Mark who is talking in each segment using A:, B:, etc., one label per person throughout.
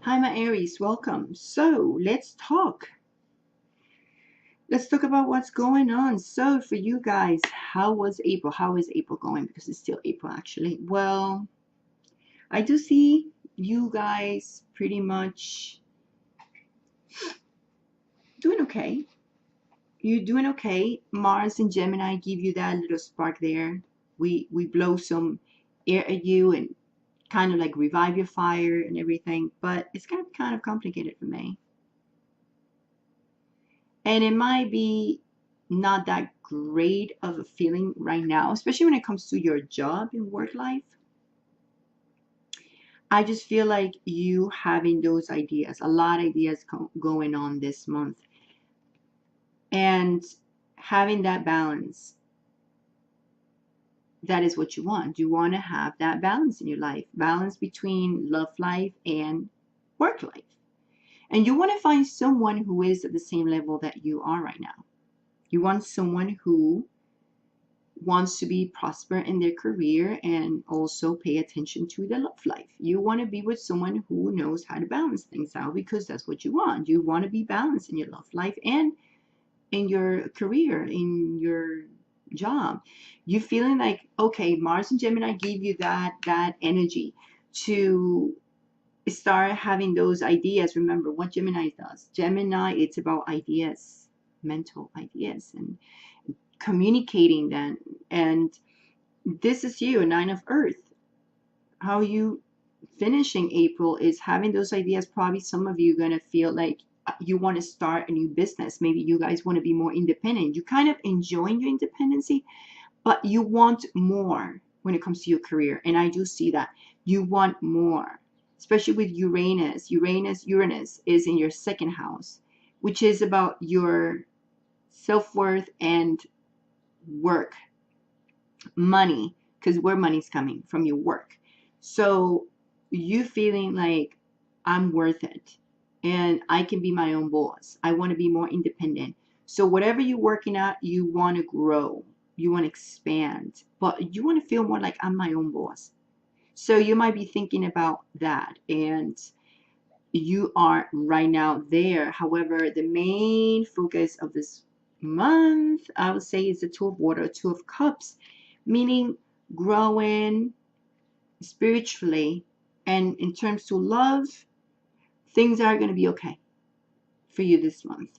A: Hi, my Aries, welcome. So let's talk. Let's talk about what's going on. So for you guys, how was April? How is April going? Because it's still April, actually. Well, I do see you guys pretty much doing okay. You're doing okay. Mars and Gemini give you that little spark there. We blow some air at you and kind of like revive your fire and everything. But it's gonna be kind of complicated for me. And it might be not that great of a feeling right now, especially when it comes to your job and work life. I just feel like you having those ideas, a lot of ideas going on this month, and having that balance. That is what you want. You want to have that balance in your life, balance between love life and work life. And you want to find someone who is at the same level that you are right now. You want someone who wants to be prosper in their career and also pay attention to the love life. You want to be with someone who knows how to balance things out because that's what you want. You want to be balanced in your love life and in your career, in your job. You feeling like, okay, Mars and Gemini give you that energy to start having those ideas. Remember what Gemini does. Gemini, it's about ideas, mental ideas, and communicating them. And this is you, a Nine of Earth. How you finishing April is having those ideas. Probably some of you are going to feel like you want to start a new business. Maybe you guys want to be more independent. You kind of enjoying your independency, but you want more when it comes to your career. And I do see that. You want more, especially with Uranus. Uranus is in your second house, which is about your self-worth and work, money, because where money's coming from, your work. So you feeling like I'm worth it and I can be my own boss. I want to be more independent. So whatever you're working at, you want to grow, you want to expand, but you want to feel more like I'm my own boss. So you might be thinking about that, and you are right now there. However, the main focus of this month, I would say, is the Two of Water, Two of Cups, meaning growing spiritually. And in terms to love, things are going to be okay for you this month.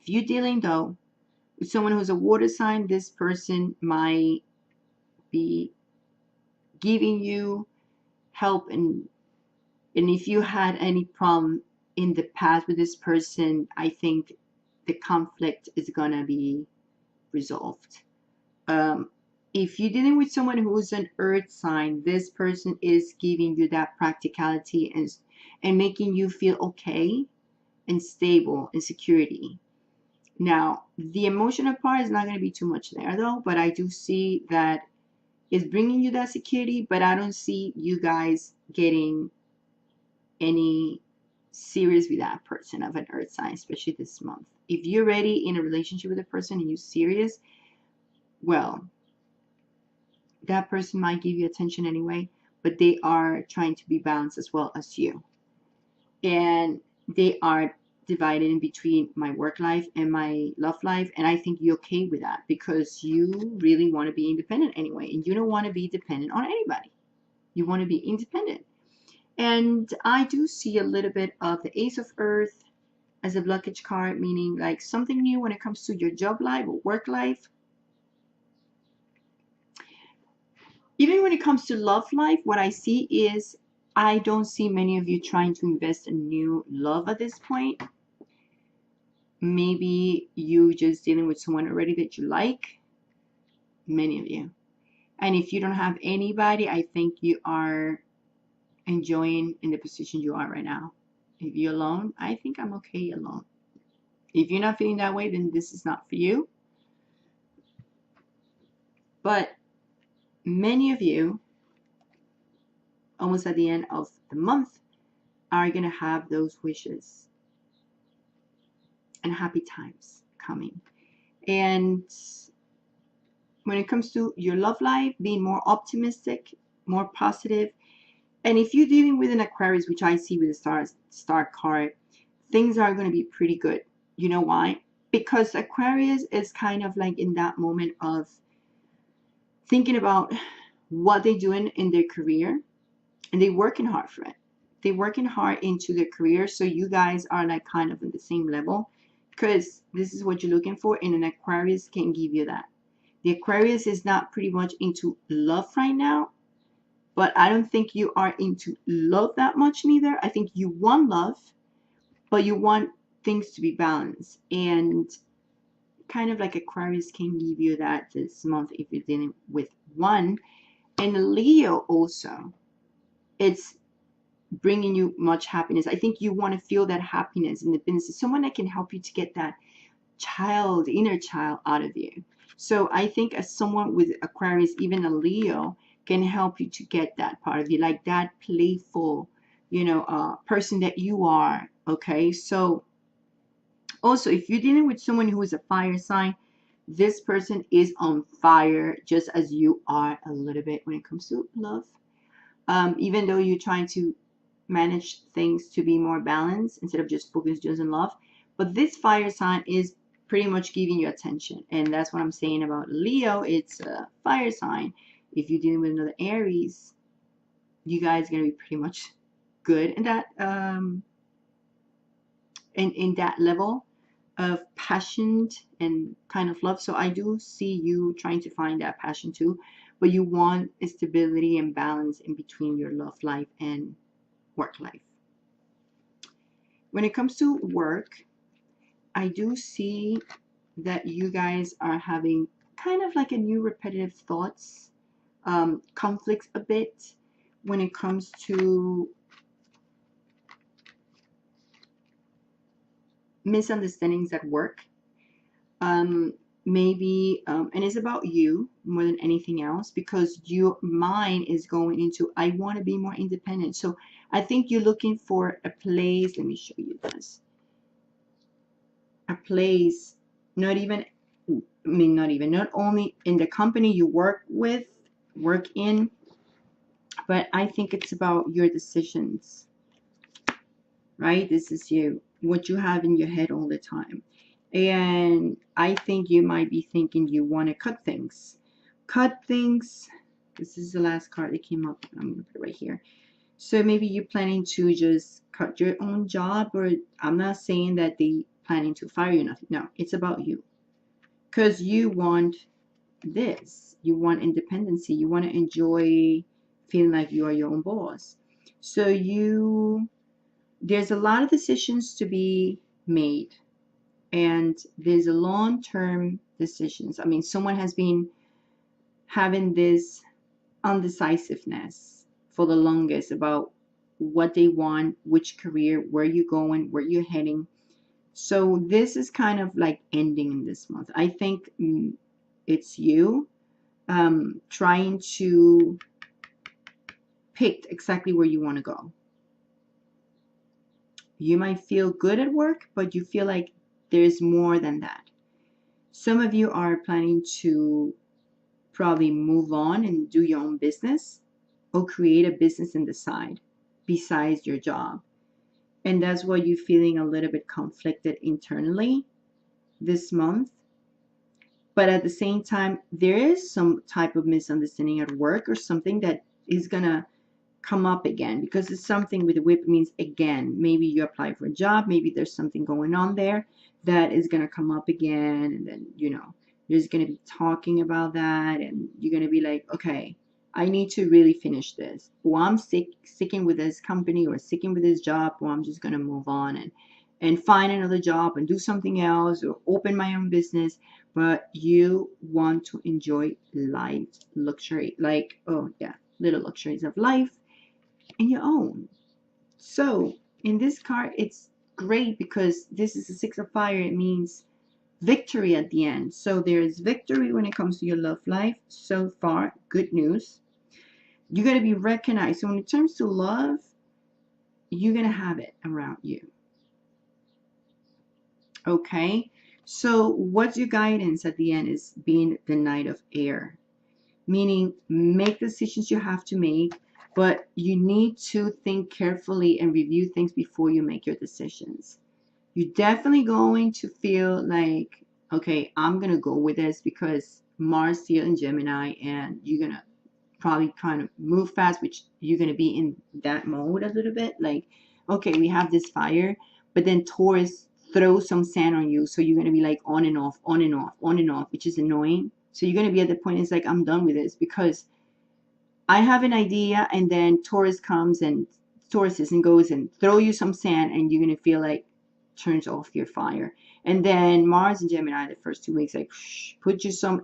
A: If you're dealing, though, with someone who's a water sign, this person might be giving you help. And if you had any problem in the past with this person, I think the conflict is going to be resolved. If you're dealing with someone who's an earth sign, this person is giving you that practicality and making you feel okay and stable and security. Now, the emotional part is not going to be too much there, though, but I do see that it's bringing you that security, but I don't see you guys getting any serious with that person of an earth sign, especially this month. If you're ready in a relationship with a person and you're serious, well, that person might give you attention anyway, but they are trying to be balanced as well as you. And they are divided in between my work life and my love life. And I think you're okay with that because you really want to be independent anyway. And you don't want to be dependent on anybody. You want to be independent. And I do see a little bit of the Ace of Earth as a blockage card, meaning like something new when it comes to your job life or work life. Even when it comes to love life, what I see is I don't see many of you trying to invest in new love at this point. Maybe you just dealing with someone already that you like, many of you. And if you don't have anybody, I think you are enjoying in the position you are right now. If you're alone, I think I'm okay alone. If you're not feeling that way, then this is not for you. But many of you, almost at the end of the month, are going to have those wishes and happy times coming. And when it comes to your love life, being more optimistic, more positive, And if you're dealing with an Aquarius, which I see with the star card, things are going to be pretty good. You know why? Because Aquarius is kind of like in that moment of thinking about what they're doing in their career, and they're working hard for it. They're working hard into their career. So you guys are like kind of at the same level, because this is what you're looking for, and an Aquarius can give you that. The Aquarius is not pretty much into love right now, but I don't think you are into love that much neither. I think you want love, but you want things to be balanced. And kind of like Aquarius can give you that this month if you're dealing with one. And Leo also, it's bringing you much happiness. I think you want to feel that happiness in the business. Someone that can help you to get that inner child out of you. So I think as someone with Aquarius, even a Leo, can help you to get that part of you, like that playful, person that you are. Okay, so also if you're dealing with someone who is a fire sign, this person is on fire just as you are a little bit when it comes to love. Even though you're trying to manage things to be more balanced instead of just focus just on love, but this fire sign is pretty much giving you attention. And that's what I'm saying about Leo. It's a fire sign. If you're dealing with another Aries, you guys are going to be pretty much good in that in that level of passion and kind of love. So I do see you trying to find that passion too, but you want stability and balance in between your love life and work life. When it comes to work, I do see that you guys are having kind of like a new repetitive thoughts, conflicts a bit when it comes to misunderstandings at work. Maybe and it's about you more than anything else, because your mind is going into, I want to be more independent. So I think you're looking for a place. Let me show you this. A place, not only in the company you work in, but I think it's about your decisions, right? This is you, what you have in your head all the time. And I think you might be thinking you want to cut things. This is the last card that came up. I'm going to put it right here. So maybe you're planning to just cut your own job, or I'm not saying that they planning to fire you, nothing. No, it's about you. Because you want this. You want independency. You want to enjoy feeling like you are your own boss. So there's a lot of decisions to be made. And there's a long-term decisions. I mean, someone has been having this undecisiveness for the longest about what they want, which career, where you're going, where you're heading. So this is kind of like ending in this month. I think it's you trying to pick exactly where you want to go. You might feel good at work, but you feel like there's more than that. Some of you are planning to probably move on and do your own business, or create a business on the side besides your job. And that's why you're feeling a little bit conflicted internally this month. But at the same time, there is some type of misunderstanding at work, or something that is going to come up again, because it's something with the whip means again. Maybe you apply for a job, maybe there's something going on there that is going to come up again, and then you're just going to be talking about that, and you're going to be like, okay, I need to really finish this, or I'm sticking with this company, or sticking with this job, or I'm just going to move on and find another job and do something else, or open my own business. But you want to enjoy life, luxury, like, oh yeah, little luxuries of life in your own. So in this card, it's great because this is a Six of Fire. It means victory at the end. So there is victory when it comes to your love life so far. Good news. You're going to be recognized. So when it comes to love, you're going to have it around you. Okay. So what's your guidance at the end is being the Knight of Air, meaning make decisions you have to make. But you need to think carefully and review things before you make your decisions. You're definitely going to feel like, okay, I'm going to go with this because Mars still in Gemini, and you're going to probably kind of move fast, which you're going to be in that mode a little bit. Like, okay, we have this fire, but then Taurus throws some sand on you. So you're going to be like on and off, on and off, on and off, which is annoying. So you're going to be at the point, it's like, I'm done with this because I have an idea, and then Taurus comes and Tauruses and goes and throw you some sand, and you're going to feel like turns off your fire. And then Mars and Gemini, the first 2 weeks, like put you some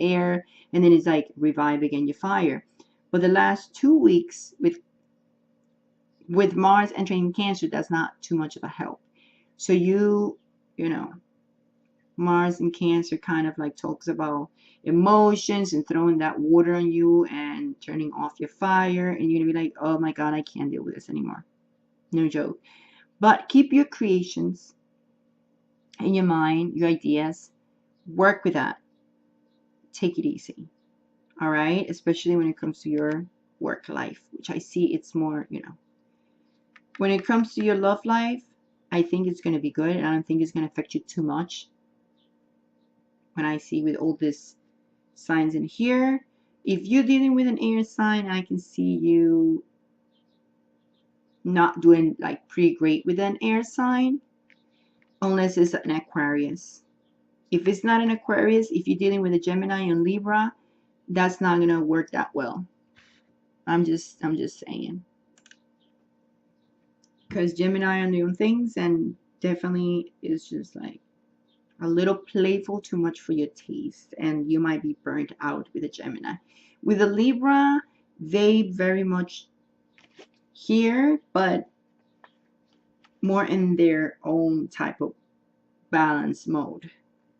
A: air, and then it's like revive again your fire. But the last 2 weeks with Mars entering Cancer, that's not too much of a help. So you know, Mars in Cancer kind of like talks about emotions and throwing that water on you and turning off your fire, and you're gonna be like, oh my god, I can't deal with this anymore. No joke. But keep your creations in your mind, your ideas, work with that. Take it easy. All right, especially when it comes to your work life, which I see it's more, when it comes to your love life, I think it's going to be good. I don't think it's going to affect you too much. When I see with all these signs in here, if you're dealing with an air sign, I can see you not doing like pretty great with an air sign, unless it's an Aquarius. If it's not an Aquarius, if you're dealing with a Gemini and Libra, that's not going to work that well. I'm just saying. Because Gemini are doing things, and definitely is just like a little playful, too much for your taste, and you might be burnt out with a Gemini. With a Libra, they very much here, but more in their own type of balance mode,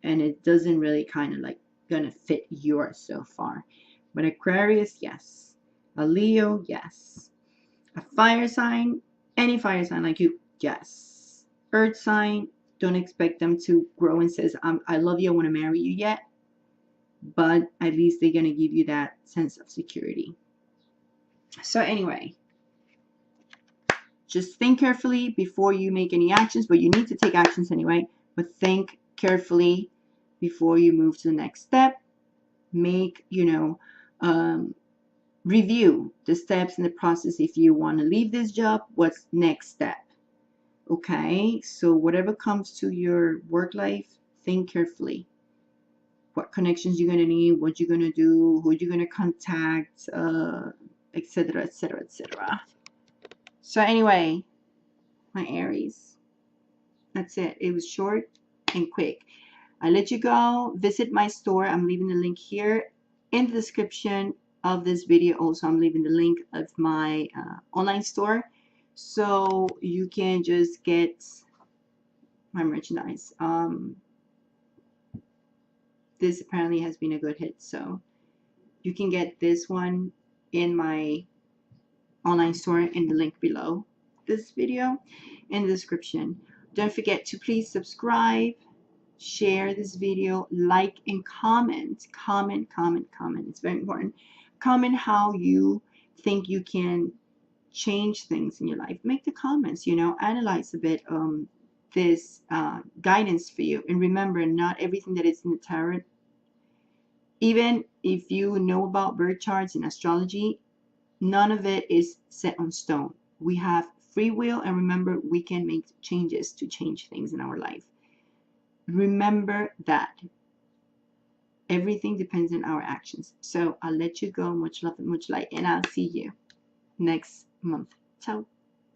A: and it doesn't really kind of like gonna fit yours so far. But Aquarius, yes. A Leo, yes. A fire sign, any fire sign like you, yes. Earth sign, don't expect them to grow and says, I love you, I want to marry you yet. But at least they're going to give you that sense of security. So anyway, just think carefully before you make any actions, but you need to take actions anyway. But think carefully before you move to the next step. Make, review the steps in the process. If you want to leave this job, what's next step? Okay, so whatever comes to your work life, think carefully. What connections you're going to need, what you're going to do, who you're going to contact, etc., etc., etc. So anyway, my Aries, that's it. It was short and quick. I let you go. Visit my store. I'm leaving the link here in the description of this video. Also, I'm leaving the link of my online store, so you can just get my merchandise. This apparently has been a good hit, so you can get this one in my online store in the link below this video in the description. Don't forget to please subscribe, share this video, like, and comment. Comment. It's very important. Comment how you think you can change things in your life. Make the comments, analyze a bit this guidance for you. And remember, not everything that is in the tarot, even if you know about birth charts and astrology, none of it is set on stone. We have free will, and remember, we can make changes to change things in our life. Remember that everything depends on our actions. So I'll let you go. Much love and much light, and I'll see you next month. Ciao.